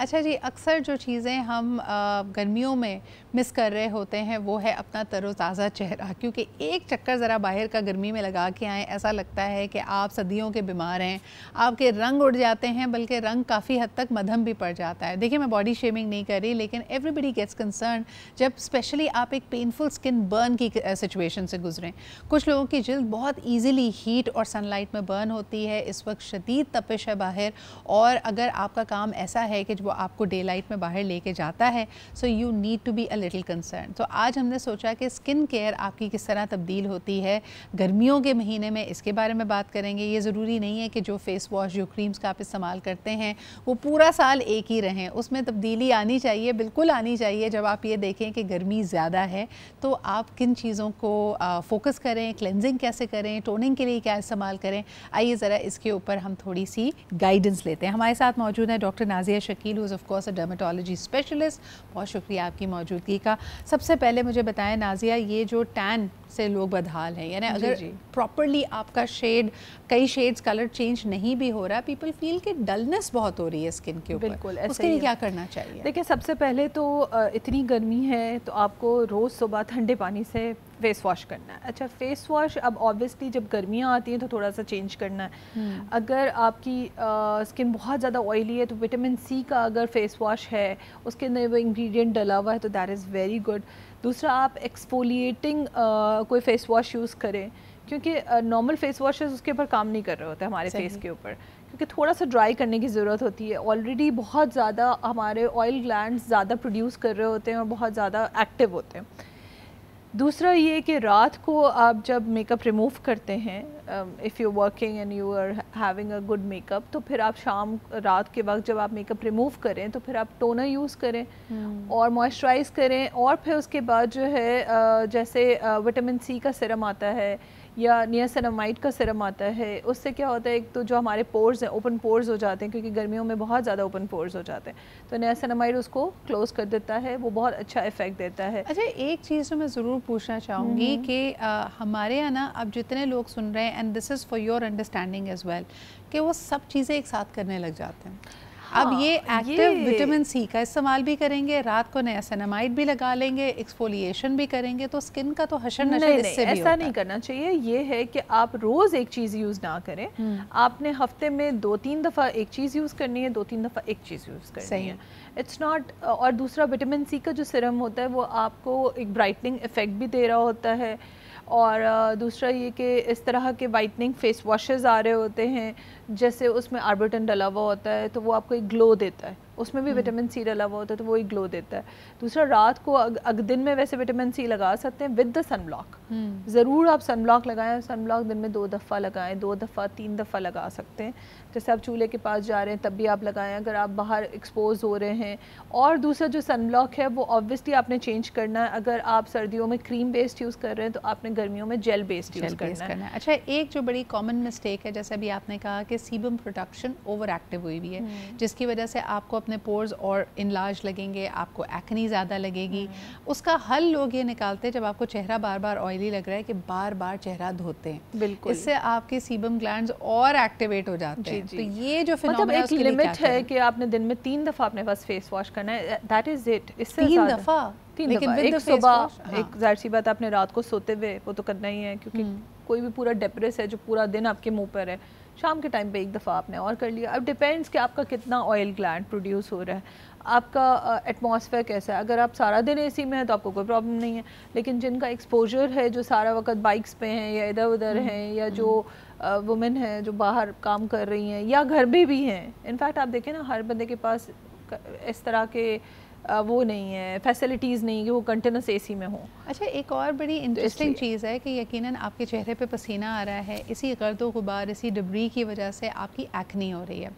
अच्छा जी, अक्सर जो चीज़ें हम गर्मियों में मिस कर रहे होते हैं वो है अपना तरोताज़ा चेहरा, क्योंकि एक चक्कर ज़रा बाहर का गर्मी में लगा के आएँ, ऐसा लगता है कि आप सदियों के बीमार हैं, आपके रंग उड़ जाते हैं, बल्कि रंग काफ़ी हद तक मध्यम भी पड़ जाता है। देखिए, मैं बॉडी शेमिंग नहीं कर रही, लेकिन एवरीबडी गेट्स कंसर्न जब स्पेशली आप एक पेनफुल स्किन बर्न की सिचुएशन से गुजरें। कुछ लोगों की जिल्द बहुत ईजिली हीट और सनलाइट में बर्न होती है, इस वक्त शदीद तपिश है बाहर, और अगर आपका काम ऐसा है कि वो आपको डे लाइट में बाहर लेके जाता है, so you need to be a little concern. तो आज हमने सोचा कि स्किन केयर आपकी किस तरह तब्दील होती है गर्मियों के महीने में, इसके बारे में बात करेंगे। ये ज़रूरी नहीं है कि जो फेस वॉश, जो क्रीम्स का आप इस्तेमाल करते हैं वो पूरा साल एक ही रहें, उसमें तब्दीली आनी चाहिए, बिल्कुल आनी चाहिए। जब आप ये देखें कि गर्मी ज़्यादा है तो आप किन चीज़ों को फोकस करें, क्लेंजिंग कैसे करें, टोनिंग के लिए क्या इस्तेमाल करें, आइए ज़रा इसके ऊपर हम थोड़ी सी गाइडेंस लेते हैं। हमारे साथ मौजूद है doctor Nazia Shakeel, who is of course a dermatology specialist. बहुत शुक्रिया आपकी मौजूदगी का। सबसे पहले मुझे बताएं नाज़िया, ये जो टैन से लोग बदहाल हैं, यानी अगर प्रॉपरली आपका शेड, कई शेड्स कलर चेंज नहीं भी हो रहा, पीपल फील कि डलनेस बहुत हो रही है स्किन के ऊपर, बिल्कुल, उसके लिए क्या करना चाहिए? देखिए, सबसे पहले तो इतनी गर्मी है तो आपको रोज़ सुबह ठंडे पानी से फेस वॉश करना है। अच्छा, फेस वॉश अब ऑब्वियसली जब गर्मियाँ आती हैं तो थोड़ा सा चेंज करना है। अगर आपकी स्किन बहुत ज़्यादा ऑयली है तो विटामिन सी का अगर फेस वॉश है, उसके अंदर वो इंग्रेडिएंट डला हुआ है, तो दैट इज़ वेरी गुड। दूसरा, आप एक्सफोलिएटिंग कोई फेस वॉश यूज़ करें, क्योंकि नॉर्मल फेस वॉशेस उसके ऊपर काम नहीं कर रहे होते हमारे फेस के ऊपर, क्योंकि थोड़ा सा ड्राई करने की ज़रूरत होती है। ऑलरेडी बहुत ज़्यादा हमारे ऑयल ग्लैंड्स ज़्यादा प्रोड्यूस कर रहे होते हैं और बहुत ज़्यादा एक्टिव होते हैं। दूसरा ये कि रात को आप जब मेकअप रिमूव करते हैं, if you working and you are having a good makeup, तो फिर आप रात के वक्त जब आप मेकअप रिमूव करें तो फिर आप टोनर यूज़ करें और मॉइस्चराइज़ करें, और फिर उसके बाद जो है जैसे विटामिन सी का सीरम आता है या नियासिनामाइड का सीरम आता है, उससे क्या होता है, एक तो जो हमारे पोर्स हैं ओपन पोर्स हो जाते हैं, क्योंकि गर्मियों में बहुत ज़्यादा ओपन पोर्स हो जाते हैं, तो नियासिनामाइड उसको क्लोज़ कर देता है, वो बहुत अच्छा इफेक्ट देता है। अच्छा, एक चीज़ तो मैं ज़रूर पूछना चाहूँगी कि हमारे यहाँ ना अब जितने लोग सुन रहे हैं, and this is for your understanding as well, कि वो सब चीज़ें एक साथ करने लग जाते हैं। अब ये एक्टिव विटामिन सी का इस्तेमाल भी करेंगे, रात को नियासिनामाइड भी लगा लेंगे, एक्सफोलिएशन भी करेंगे, तो स्किन का तो हशर नशर इससे भी ऐसा नहीं करना चाहिए। ये है कि आप रोज़ एक चीज़ यूज़ ना करें, आपने हफ्ते में 2-3 दफ़ा एक चीज़ यूज़ करनी है, 2-3 दफ़ा एक चीज़ यूज़ करनी है, इट्स नॉट। और दूसरा, विटामिन सी का जो सीरम होता है वो आपको एक ब्राइटनिंग इफ़ेक्ट भी दे रहा होता है, और दूसरा ये कि इस तरह के वाइटनिंग फेस वॉशेज़ आ रहे होते हैं, जैसे उसमें आर्बिटन डला हुआ होता है, तो वो आपको एक ग्लो देता है, उसमें भी विटामिन सी डला हुआ होता है, तो वो एक ग्लो देता है। दूसरा, रात को अगर दिन में वैसे विटामिन सी लगा सकते हैं विद द सन ब्लॉक, ज़रूर आप सन ब्लॉक लगाएं। सन ब्लॉक दिन में 2 दफ़ा लगाएं, 2 दफ़ा 3 दफ़ा लगा सकते हैं। जैसे आप चूल्हे के पास जा रहे हैं तब भी आप लगाएं, अगर आप बाहर एक्सपोज हो रहे हैं। और दूसरा जो सन ब्लॉक है वो ऑब्वियसली आपने चेंज करना है। अगर आप सर्दियों में क्रीम बेस्ड यूज़ कर रहे हैं तो आपने गर्मियों में जेल बेस्ड यूज़ करना है। अच्छा, एक जो बड़ी कॉमन मिस्टेक है, जैसे अभी आपने कहा कि सीबम प्रोडक्शन ओवर एक्टिव हुई हुई है, जिसकी वजह से आपको अपने पोर्स और इनलार्ज लगेंगे, आपको एक्नी ज़्यादा लगेगी। उसका हल लोग ये निकालते हैं, जब आपको चेहरा बार बार ऑयली लग रहा है, कि बार बार चेहरा धोते हैं, बिल्कुल, इससे आपके सीबम ग्लैंड्स और एक्टिवेट हो जाते हैं। तो ये जो मतलब एक लिमिट है कि आपने दिन में 3 दफ़ा अपने पास फेस वॉश करना है, दैट इज़ इट। इससे 3 दफ़ा, लेकिन एक सुबह, एक ज़ाहिर सी बात, आपने रात को सोते हुए वो तो करना ही है, क्योंकि कोई भी पूरा डिप्रेस है जो पूरा दिन आपके मुंह पर है, शाम के टाइम पे एक दफ़ा आपने और कर लिया। अब डिपेंड्स कि आपका कितना ऑयल ग्लैंड प्रोड्यूस हो रहा है, आपका एटमॉस्फेयर कैसा है। अगर आप सारा दिन एसी में है तो आपको कोई प्रॉब्लम नहीं है, लेकिन जिनका एक्सपोजर है, जो सारा वक्त बाइक्स पे हैं या इधर उधर हैं, या जो वुमेन हैं जो बाहर काम कर रही हैं या घर में भी हैं, इनफैक्ट आप देखें ना, हर बंदे के पास इस तरह के वो नहीं है, फैसिलिटीज़ नहीं कि वो कंटिन्यूस एसी में हो। अच्छा, एक और बड़ी इंटरेस्टिंग चीज़ है कि यकीनन आपके चेहरे पे पसीना आ रहा है, इसी गर्दो गुबार, इसी डबरी की वजह से आपकी एक्नी हो रही है।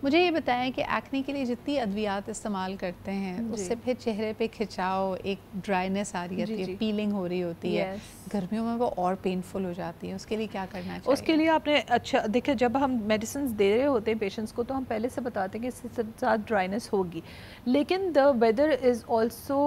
मुझे ये बताएं कि एक्नी के लिए जितनी अद्वियात इस्तेमाल करते हैं, उससे फिर चेहरे पे खिंचाव, एक ड्राइनेस आ रही होती है, पीलिंग हो रही होती है, गर्मियों में वो और पेनफुल हो जाती है, उसके लिए क्या करना चाहिए? उसके लिए आपने, अच्छा देखिए, जब हम मेडिसिन दे रहे होते हैं पेशेंट्स को, तो हम पहले से बताते हैं कि इससे साथ ड्राइनेस होगी, लेकिन the weather is also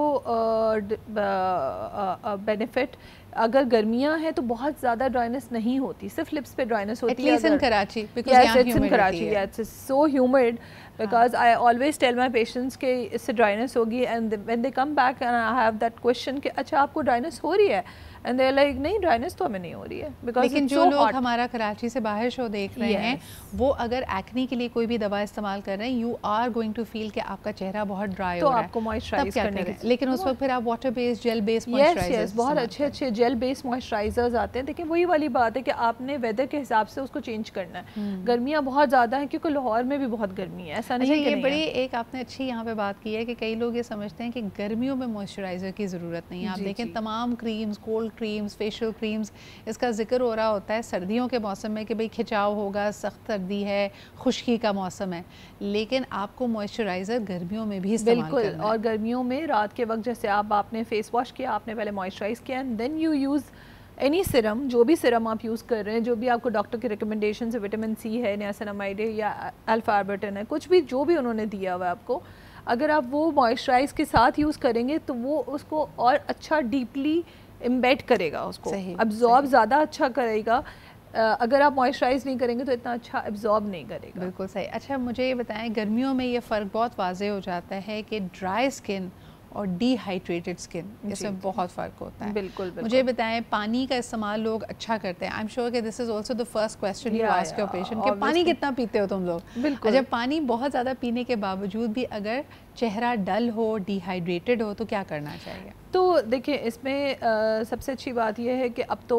benefit अगर गर्मियाँ हैं तो बहुत ज़्यादा ड्राइनेस नहीं होती, सिर्फ लिप्स पे ड्राइनेस होती है। इन Karachi, yes, it's in Karachi, yeah, it's so humid because I always tell my patients कि इससे ड्राइनेस होगी, and when they come back and I have that question कि अच्छा आपको ड्राइनेस हो रही है, and they're like नहीं ड्राइनेस तो हमें नहीं हो रही है because लेकिन जो लोग हमारा कराची से बाहर शो देख रहे हैं वो अगर एक्ने के लिए कोई भी दवा इस्तेमाल कर रहे हैं, you are going to feel कि आपका चेहरा बहुत ड्राई हो रहा है, तो आपको मॉइस्चराइज करने की, लेकिन उस वक्त फिर आप water based, gel based moisturisers, बहुत अच्छे अच्छे जेल बेस्ड मॉइस्चराइजर्स आते हैं। देखिए वही वाली बात है कि आपने वेदर के हिसाब से उसको चेंज करना है। गर्मियाँ बहुत ज़्यादा हैं क्योंकि लाहौर में भी बहुत गर्मी है, ऐसा नहीं है। ये बड़ी एक आपने अच्छी यहाँ पे बात की है कि कई लोग ये समझते हैं कि गर्मियों में मॉइस्चराइजर की ज़रूरत नहीं है। आप देखें तमाम creams, cold creams, facial creams, इसका जिक्र हो रहा होता है सर्दियों के मौसम में कि भाई खिंचाव होगा, सख्त सर्दी है, खुश्की का मौसम है, लेकिन आपको मॉइस्चराइज़र गर्मियों में भी इस्तेमाल करना है। और गर्मियों में रात के वक्त जैसे आपने फेस वॉश किया, आपने पहले मॉइस्चराइज़ किया and then you use any serum, जो भी सिरम आप यूज़ कर रहे हैं, जो भी आपको डॉक्टर की रिकमेंडेशन से, विटामिन सी है, नियासिनामाइड है या अल्फा आर्बिटन है, कुछ भी जो भी उन्होंने दिया हुआ है आपको, अगर आप वो मॉइस्चराइज़ के साथ यूज़ करेंगे तो वो उसको और अच्छा डीपली इम्बेड करेगा, उसको अब्जॉर्ब ज़्यादा अच्छा करेगा। अगर आप मॉइस्चराइज़ नहीं करेंगे तो इतना अच्छा एब्जॉर्ब नहीं करेगा। बिल्कुल सही। अच्छा मुझे ये बताएं, गर्मियों में ये फ़र्क बहुत वाज़ेह हो जाता है कि ड्राई स्किन और डिहाइड्रेटेड स्किन, इसमें बहुत फ़र्क होता है। बिल्कुल। मुझे बताएं, पानी का इस्तेमाल लोग अच्छा करते हैं। आई एम श्योर कि this is also the first question you ask your patient कि पानी कितना पीते हो तुम लोग। बिल्कुल। जब पानी बहुत ज़्यादा पीने के बावजूद भी अगर चेहरा डल हो, डिहाइड्रेटेड हो, तो क्या करना चाहिए? तो देखिए इसमें सबसे अच्छी बात यह है कि अब तो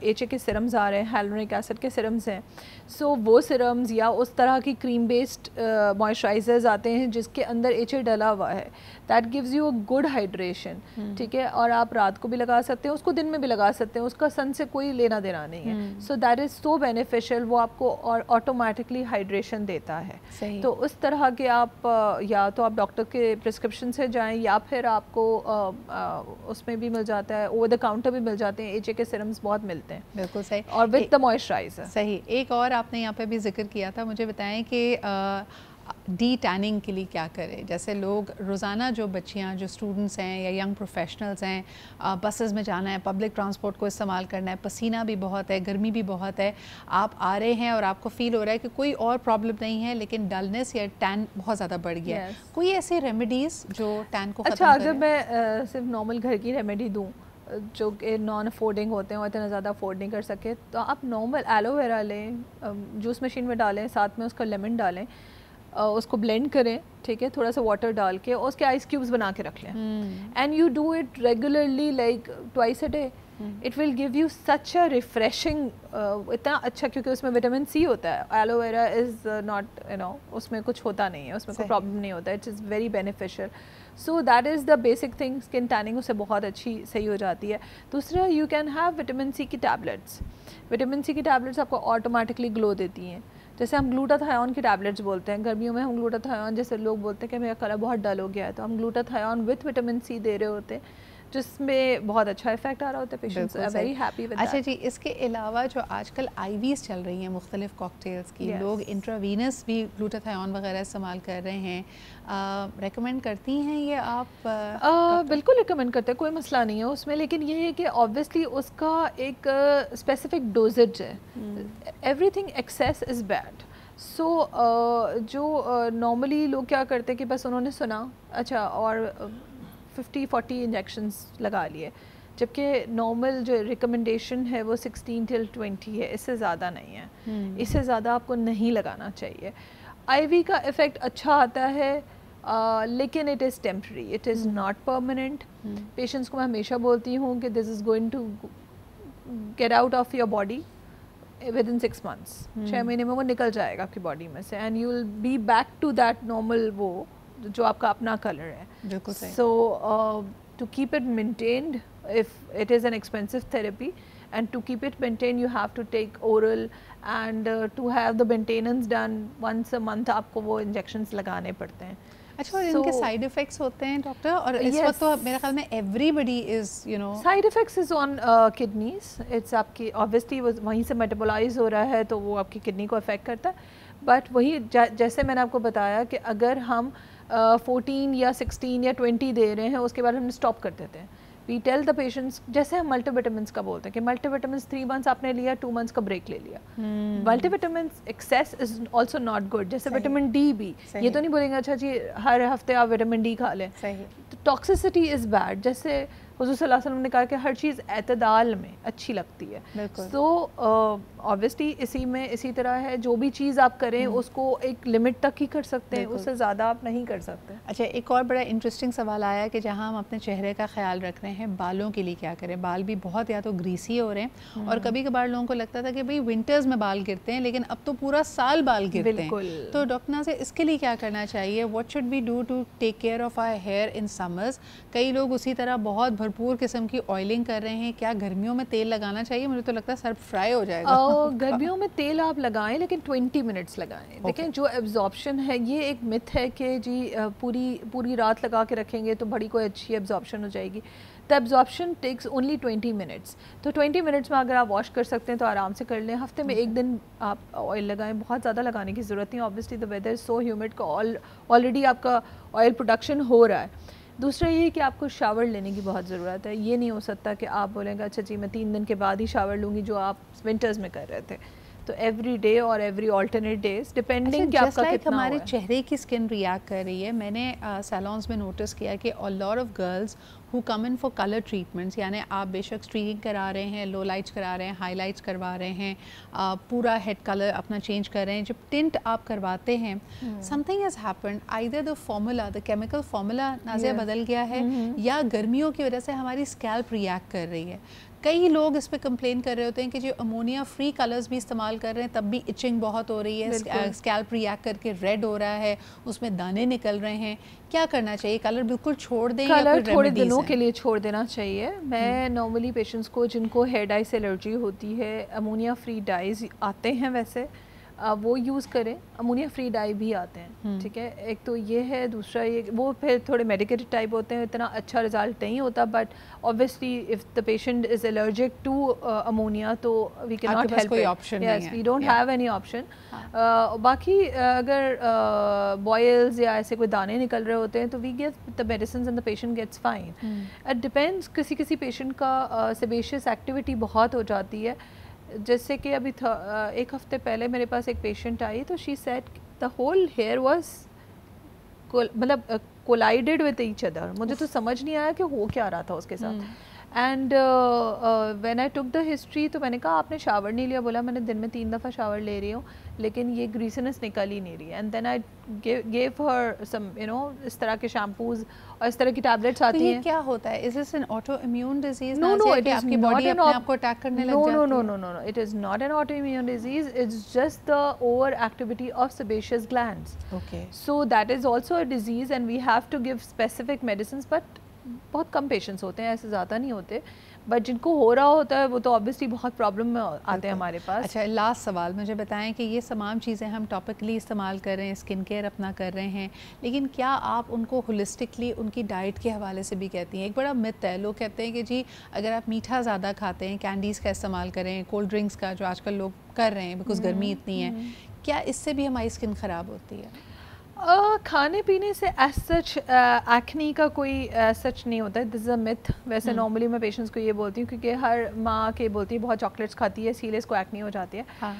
HA के सिरम्स आ रहे हैं, हाइलुरोनिक एसिड के सिरम्स हैं। सो वो सिरम्स या उस तरह की क्रीम बेस्ड मॉइस्चराइजर्स आते हैं जिसके अंदर HA डला हुआ है, that gives you a good hydration. ठीक है, और आप रात को भी लगा सकते हैं, उसको दिन में भी लगा सकते हैं, उसका सन से कोई लेना देना नहीं है। सो दैट इज़ सो बेनिफिशियल, वो आपको और ऑटोमेटिकली हाइड्रेशन देता है। सही। तो उस तरह के आप या तो आप डॉक्टर के प्रिस्क्रिप्शन से जाएं या फिर आपको उसमें भी मिल जाता है, ओवर द काउंटर भी मिल जाते हैं, HA के सिरम्स बहुत मिलते हैं। बिल्कुल सही। और विद द मॉइस्चराइजर। सही। एक और आपने यहाँ पे भी जिक्र किया था, मुझे बताएं कि डी टैनिंग के लिए क्या करें? जैसे लोग रोज़ाना, जो बच्चियाँ, जो स्टूडेंट्स हैं या यंग प्रोफेशनल्स हैं, बसेस में जाना है, पब्लिक ट्रांसपोर्ट को इस्तेमाल करना है, पसीना भी बहुत है, गर्मी भी बहुत है, आप आ रहे हैं और आपको फ़ील हो रहा है कि कोई और प्रॉब्लम नहीं है लेकिन डलनेस या टैन बहुत ज़्यादा बढ़ गया है, कोई ऐसी रेमेडीज़ जो टैन को अच्छा, अगर मैं सिर्फ नॉर्मल घर की रेमेडी दूँ जो कि नॉन अफोर्डिंग होते हैं और इतना ज़्यादा अफोर्ड नहीं कर सके, तो आप नॉर्मल एलोवेरा लें, जूस मशीन में डालें, साथ में उसका लेमन डालें, उसको ब्लेंड करें, ठीक है, थोड़ा सा वाटर डाल के, और उसके आइस क्यूब्स बना के रख लें and you do it regularly like twice a day. It will give you such a refreshing, इतना अच्छा, क्योंकि उसमें विटामिन सी होता है। Aloe vera is not, you know, उसमें कुछ होता नहीं है, उसमें कोई प्रॉब्लम नहीं होता, it is very beneficial. So that is the basic thing. Skin tanning उससे बहुत अच्छी सही हो जाती है। दूसरा, you can have vitamin C की टैबलेट्स। विटामिन सी की टैबलेट्स आपको ऑटोमेटिकली ग्लो देती हैं। जैसे हम ग्लूटाथायोन की टैबलेट्स बोलते हैं, गर्मियों में हम ग्लूटाथायोन, जैसे लोग बोलते हैं कि मेरा कलर बहुत डल हो गया है, तो हम ग्लूटाथायोन विथ विटामिन सी दे रहे होते हैं, जिसमें बहुत अच्छा इफेक्ट आ रहा होता है, patients are very happy with that. अच्छा जी, इसके अलावा जो आजकल आईवीज़ चल रही हैं मुख्तलिफ कॉकटेल्स की, लोग इंट्रावीनस भी ग्लूटाथायोन वगैरह इस्तेमाल कर रहे हैं, रेकमेंड करती हैं ये आप? बिल्कुल रिकमेंड करते हैं, कोई मसला नहीं है उसमें, लेकिन ये है कि ऑब्वियसली उसका एक स्पेसिफिक डोजेज है। Everything excess is bad. So जो नॉर्मली लोग क्या करते हैं कि बस उन्होंने सुना, अच्छा, और 50-40 इंजेक्शंस लगा लिए, जबकि नॉर्मल जो रिकमेंडेशन है वो 16 till 20 है, इससे ज़्यादा नहीं है। इससे ज़्यादा आपको नहीं लगाना चाहिए। आईवी का इफ़ेक्ट अच्छा आता है, लेकिन it is temporary, it is not permanent. Patients को मैं हमेशा बोलती हूँ कि this is going to get out of your body within 6 months। 6 महीने में वो निकल जाएगा आपकी बॉडी में से, and you will be back to that normal, वो जो आपका अपना कलर है। बिल्कुल सही। So to keep it maintained, if it is an expensive therapy, and to keep it maintained you have to take oral, and to have the maintenance done once a month, आपको वो injections लगाने पड़ते हैं। अच्छा, और इनके side effects होते हैं डॉक्टर? और इस वक्त तो मेरे ख्याल में everybody is, you know, side effects is on kidneys. It's आपकी ऑब्वियसली वो वहीं से मेटाबोलाइज हो रहा है, तो वो आपकी किडनी को अफेक्ट करता है। बट वही जैसे मैंने आपको बताया कि अगर हम 14 या 16 या 20 दे रहे हैं, उसके बाद हम स्टॉप कर देते हैं, वी टेल द पेशेंट्स, जैसे हम मल्टीविटामिन्स का बोलते हैं कि मल्टीविटामिन्स 3 मंथ्स आपने लिया, 2 मंथ्स का ब्रेक ले लिया। Multivitamins excess is also not good. जैसे विटामिन डी भी, ये तो नहीं बोलेंगे अच्छा जी हर हफ्ते आप विटामिन डी खा लें, तो टॉक्सिसिटी इज़ बैड। जैसे हुज़ूर सल्लल्लाहु अलैहि वसल्लम ने कहा कि हर चीज़ एतदाल में अच्छी लगती है। सो ऑब्वियसली इसी तरह है, जो भी चीज़ आप करें उसको एक लिमिट तक ही कर सकते हैं, उससे ज़्यादा आप नहीं कर सकते। अच्छा, एक और बड़ा इंटरेस्टिंग सवाल आया कि जहाँ हम अपने चेहरे का ख्याल रख रहे हैं, बालों के लिए क्या करें? बाल भी बहुत या तो ग्रीसी हो रहे हैं और कभी कभार लोगों को लगता था कि भाई विंटर्स में बाल गिरते हैं, लेकिन अब तो पूरा साल बाल गिरते हैं। तो डॉक्टर नाज़िया, इसके लिए क्या करना चाहिए? What should we do to take care of our hair in summers? कई लोग उसी तरह बहुत भरपूर किस्म की ऑयलिंग कर रहे हैं, क्या गर्मियों में तेल लगाना चाहिए? मुझे तो लगता है सर फ्राई हो जाएगा। गर्मियों में तेल आप लगाएं, लेकिन 20 मिनट्स लगाएं। देखें जो एब्जॉर्प्शन है, ये एक मिथ है कि जी पूरी रात लगा के रखेंगे तो बड़ी कोई अच्छी एब्जॉर्प्शन हो जाएगी। The absorption takes only 20 minutes. तो 20 मिनट्स में अगर आप वॉश कर सकते हैं तो आराम से कर लें। हफ्ते में एक दिन आप ऑयल लगाएं, बहुत ज़्यादा लगाने की ज़रूरत नहीं। Obviously the weather is so humid का ऑलरेडी आपका ऑयल प्रोडक्शन हो रहा है। दूसरा ये कि आपको शावर लेने की बहुत ज़रूरत है। ये नहीं हो सकता कि आप बोलेंगे अच्छा जी मैं 3 दिन के बाद ही शावर लूँगी, जो आप विंटर्स में कर रहे थे। तो एवरी डे और एवरी ऑल्टरनेट डेज डिपेंडिंग कि आपका कितना हमारे चेहरे की स्किन रिएक्ट कर रही है। मैंने सैलॉन्स में नोटिस किया कि a lot of girls who come in for colour treatments, यानी आप बेशक स्ट्रीकिंग करा रहे हैं, लो लाइट्स करा रहे हैं, हाईलाइट्स करवा रहे हैं, पूरा हेड कलर अपना चेंज कर रहे हैं, जब टिंट आप करवाते हैं something has happened, either the formula, the chemical formula Nazia बदल गया है या गर्मियों की वजह से हमारी स्कैल्प रिएक्ट कर रही है। कई लोग इस पे कंप्लेन कर रहे होते हैं कि जो अमोनिया फ्री कलर्स भी इस्तेमाल कर रहे हैं तब भी इचिंग बहुत हो रही है, स्कैल्प रिएक्ट करके रेड हो रहा है, उसमें दाने निकल रहे हैं। क्या करना चाहिए? कलर बिल्कुल छोड़ दें या फिर थोड़े दिनों के लिए छोड़ देना चाहिए? मैं नॉर्मली पेशेंट्स को जिनको हेयर डाई से एलर्जी होती है, अमोनिया फ्री डाइज आते हैं वैसे, वो यूज़ करें। अमोनिया फ्री डाई भी आते हैं, ठीक है। एक तो ये है, दूसरा ये वो फिर थोड़े मेडिकेटेड टाइप होते हैं, इतना अच्छा रिजल्ट नहीं होता। But obviously if the patient is allergic to ammonia तो we can not help, yes we don't have any option. बाकी अगर बॉयल्स या ऐसे कोई दाने निकल रहे होते हैं तो we give the medicine and the patient gets fine. It depends, किसी पेशेंट का सेबेशियस एक्टिविटी बहुत हो जाती है। जैसे कि अभी एक हफ्ते पहले मेरे पास एक पेशेंट आई, तो she said the whole hair was मतलब कोलाइडेड विद ईच अदर। मुझे तो समझ नहीं आया कि हो क्या रहा था उसके साथ। And when I took the history, तो मैंने कहा आपने शावर नहीं लिया? बोला मैंने दिन में 3 दफ़ा शावर ले रही हूँ, लेकिन ये ग्रीसीनेस निकल ही नहीं रही है। And then I gave her some इस तरह के शैम्पूज और इस तरह की टैबलेट्स आती हैं। क्या होता है? Is this an auto immune disease? No, it is आपकी बॉडी अपने आप को अटैक करने लग जाती है? No, it is not an auto immune disease, it's just the over activity of sebaceous glands. Okay, so that is also a disease and we have to give specific medicine. But बहुत कम patients होते हैं, ऐसे ज़्यादा नहीं होते, but जिनको हो रहा होता है वो तो ऑब्वियसली बहुत प्रॉब्लम में आते हैं हमारे पास। अच्छा, लास्ट सवाल मुझे बताएं कि ये तमाम चीज़ें हम टॉपिकली इस्तेमाल कर रहे हैं, स्किन केयर अपना कर रहे हैं, लेकिन क्या आप उनको होलिस्टिकली उनकी डाइट के हवाले से भी कहती हैं? एक बड़ा मिथ है, लोग कहते हैं कि जी अगर आप मीठा ज़्यादा खाते हैं, कैंडीज़ का इस्तेमाल करें, कोल्ड ड्रिंक्स का जो आजकल लोग कर रहे हैं बिकॉज गर्मी इतनी है, क्या इससे भी हमारी स्किन ख़राब होती है? खाने पीने से एज सच एक्नी का कोई सच नहीं होता है, दिस इज़ अ मिथ। वैसे नॉर्मली मैं पेशेंट्स को ये बोलती हूँ क्योंकि हर माँ के बोलती है बहुत चॉकलेट्स खाती है इसीलिए इसको एक्नी हो जाती है। हाँ।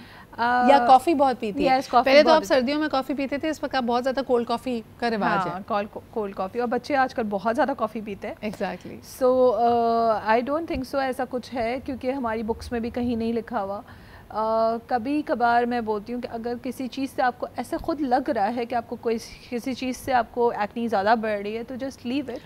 या कॉफ़ी बहुत पीती है। पहले तो आप सर्दियों में कॉफ़ी पीते थे, इस वक्त आप बहुत ज़्यादा कोल्ड कॉफ़ी का रिवाज है। कोल्ड कॉफ़ी, और बच्चे आजकल बहुत ज़्यादा कॉफ़ी पीते हैं। Exactly. So I don't think so ऐसा कुछ है, क्योंकि हमारी बुक्स में भी कहीं नहीं लिखा हुआ। कभी कभार मैं बोलती हूँ कि अगर किसी चीज़ से आपको ऐसे खुद लग रहा है कि आपको किसी चीज़ से आपको एक्नी ज़्यादा बढ़ रही है तो जस्ट लीव इट।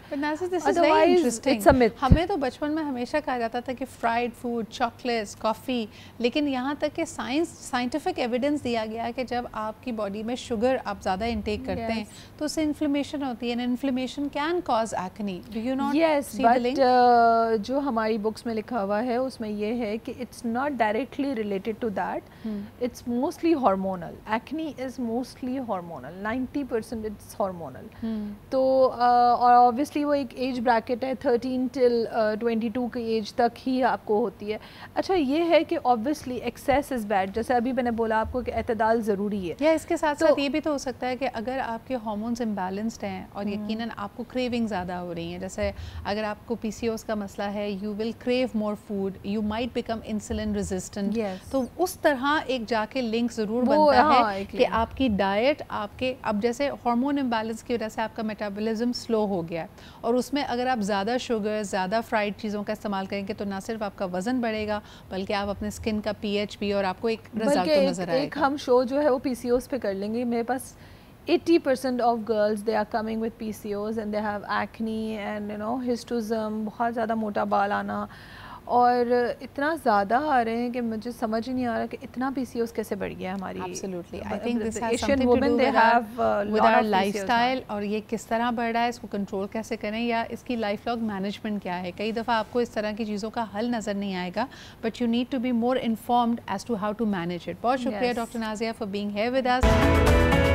हमें तो बचपन में हमेशा कहा जाता था कि फ्राइड फूड, चॉकलेट्स, कॉफ़ी, लेकिन यहाँ तक कि साइंटिफिक एविडेंस दिया गया कि जब आपकी बॉडी में शुगर आप ज़्यादा इंटेक करते हैं तो उससे इन्फ्लेमेशन होती है, inflammation can cause acne. Do you not? Yes, but जो हमारी बुक्स में लिखा हुआ है उसमें ये है कि it's not directly related related to that. It's mostly hormonal. Acne is mostly hormonal. 90% it's hormonal. तो और obviously वो एक age bracket है 13 till 22 की age तक ही आपको होती है. अच्छा ये है कि obviously excess is bad. जैसे अभी मैंने बोला आपको कि एतदाल ज़रूरी है. या इसके साथ साथ ये भी तो हो सकता है कि अगर आपके हार्मोन्स इम्बैलेंस्ड हैं और यकीनन आपको क्रेविंग ज़्यादा हो रही हैं, जैसे अगर आपको PCOS का मसला है, you will crave more food, you might become insulin resistant, तो उस तरह एक जाके लिंक ज़रूर बनता है कि आपकी डाइट आपके, अब जैसे हार्मोन इम्बैलेंस की वजह से आपका मेटाबॉलिज्म स्लो हो गया और उसमें अगर आप ज़्यादा शुगर, ज़्यादा फ्राइड चीज़ों का इस्तेमाल करेंगे तो ना सिर्फ आपका वज़न बढ़ेगा बल्कि आप अपने स्किन का pH भी, और आपको एक रिजल्ट तो नज़र आएगा. एक हम शो जो है वो PCOS पे कर लेंगे. मेरे पास 80% of girls they are coming with PCOS and they have acne and you know hirsutism, बहुत ज़्यादा मोटा बाल आना, और इतना ज़्यादा आ रहे हैं कि मुझे समझ ही नहीं आ रहा कि इतना PCOS कैसे बढ़ गया हमारी. Absolutely, I think this has something to do with our lifestyle, और ये किस तरह बढ़ रहा है, इसको कंट्रोल कैसे करें, या इसकी लाइफ लॉन्ग मैनेजमेंट क्या है. कई दफ़ा आपको इस तरह की चीज़ों का हल नज़र नहीं आएगा, but you need to be more informed as to how to manage it. बहुत शुक्रिया doctor Nazia for being here with us.